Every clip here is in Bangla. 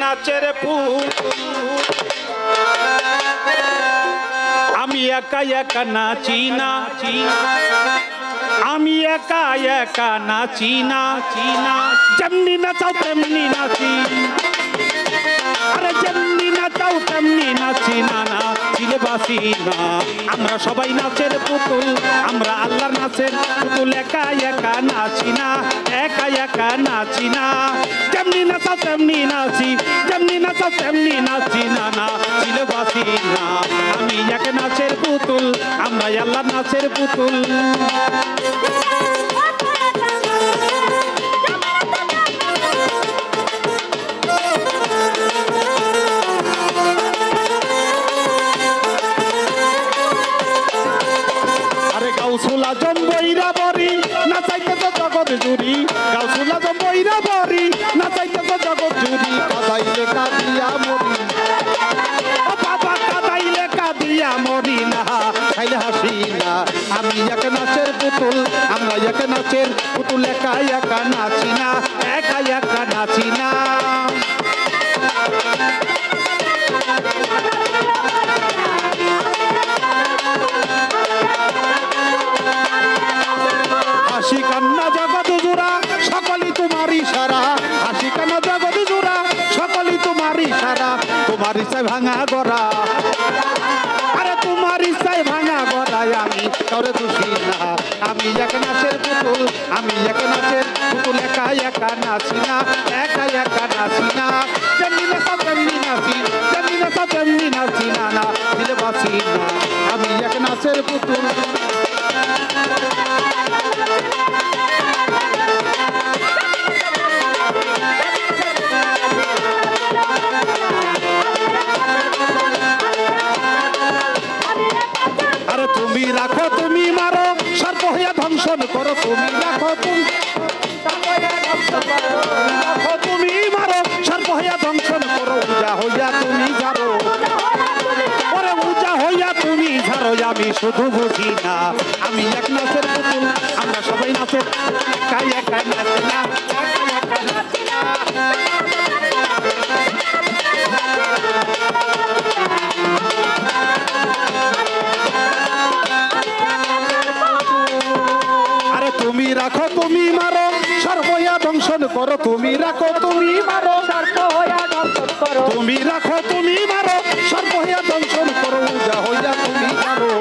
নাচের পুতুল আমি একা একা নাচি না আমি একা একা নাচি না যেমনি নাচাও তেমনি নাচি আরে যেমনি নাচাও তেমনি নাচি না চিলে বাসি না আমরা সবাই নাচের পুতুল আমরা আল্লাহর নাচের পুতুল একা একা নাচি না একা একা নাচি না যেমনি নাচাও তেমনি নাচি যেমনি নাচাও তেমনি নাচি না চিলে বাসি না আমি এক নাচের পুতুল আমরা আল্লাহর নাচের পুতুল গাউসুল আজম বইরা বরি নাচাইতে তো জগৎ জুড়ি গাউসুল আজম বইরা বরি নাচাইতে তো জগৎ জুড়ি কাদাইলে কাদিয়া মরি ও বাবা কাদাইলে কাদিয়া মরি না খাইলে হাসি না আমি এক নাচের পুতুল আমরা এক নাচের পুতুল একা একা নাচি না একা একা নাচি না হাসি কান্না জগৎ জোড়া সকলই তোমার ইশারা হাসি কান্না জগৎ জোড়া সকলই তোমার ইশারা তোমার ইচ্ছায় ভাঙা গড়া আরে তোমার ইচ্ছায় ভাঙা গড়ায় আমি কাউরে খুশি না আমি এক নাচের পুতুল আমি এক নাচের পুতুল একা একা নাচি না একা একা নাচি না যেমনি নাচা তেমনি নাচি যেমনি নাচা তেমনি নাচি না দিলে বাসি না আমি এক নাচের পুতুল আরে তুমি রাখো তুমি মারো সর্ব হইয়া ধ্বংসন করো তুমি রাখো তুমি মারো সর্ব হইয়া ধ্বংসন করো উজা হইয়া তুমি ঝাড়ো ওরে উজা হইয়া তুমি ঝাড়ো আমি শুধু বুঝি না আমি এক নাচের পুতুল আমরা সবাই নাচে কাই একা নাচি না আরে তুমি রাখো তুমি মারো সর্বয়া ধ্বংসন করো তুমি রাখো তুমি মারো সর্বয়া ধ্বংসন করো তুমি রাখো তুমি মারো সর্বয়া ধ্বংসন করো উজা হইয়া তুমি ঝাড়ো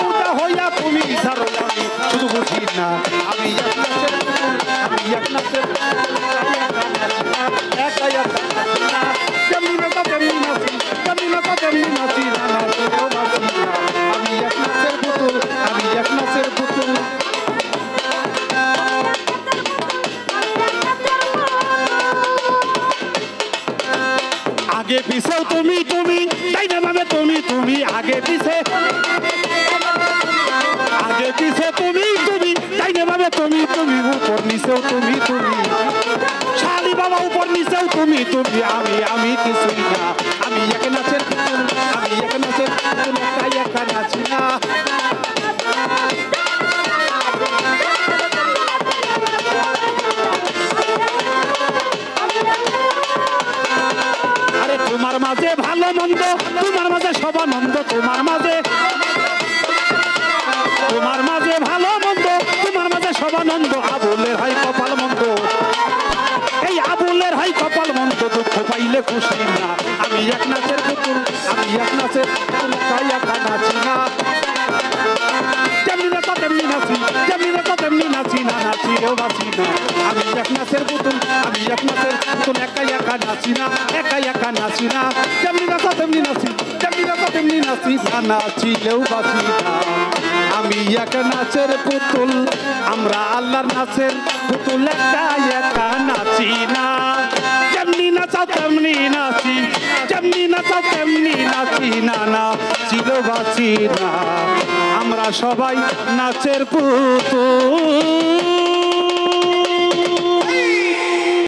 উজা হইয়া তুমি ঝাড়ো আমি শুধু বুঝি না আমি এক নাচের আমি এক নাচের একা একা নাচি না যেমনি নাচা তেমনি নাচি যেমনি নাচা তেমনি নাচি না আমি এক নাচের পুতুল আমি এক নাচের পুতুল আগে পিছেও তুমি তুমি তাই না ভাবে তুমি তুমি আগে পিছে তুমি তুমি তাই না ভাবে তুমি তুমি উপর নিচেও তুমি তুমি শালি বাবা উপর নিচেও তুমি তুমি আমি কিছুই না আমি এক নাচের পুতুল আমি এক নাচের পুতুল একা একা নাচি না আরে তোমার মাঝে ভালো মন্দ তোমার মাঝে সবানন্দ তোমার মাঝে ভালো মন্দ তোমার মাঝে সবানন্দ আবুলের হয় কপাল মন্দ এই আবুলের হয় কপাল মন্দ দুঃখ পাইলে খুশি না আমি এক নাচের পুতুল আমি এক নাচের পুতুল একা একা নাচি না যেমনি নাচা তেমনি নাচি যেমনি নাচা তেমনি নাচি না নাচিলেও বাঁচি না আমি এক নাচের পুতুল আমি এক নাচের পুতুল একা একা নাচি না একা একা নাচি না যেমনি নাচা তেমনি নাচি যেমনি নাচা তেমনি নাচি না নাচিলেও বাঁচি না আমি এক নাচের পুতুল আমরা আল্লাহর নাচের পুতুল একা একা নাচি না যেমনি নাচাও তেমনি নাচি যেমনি নাচাও তেমনি নাচি না চিল বাঁচি না আমরা সবাই নাচের পুতুল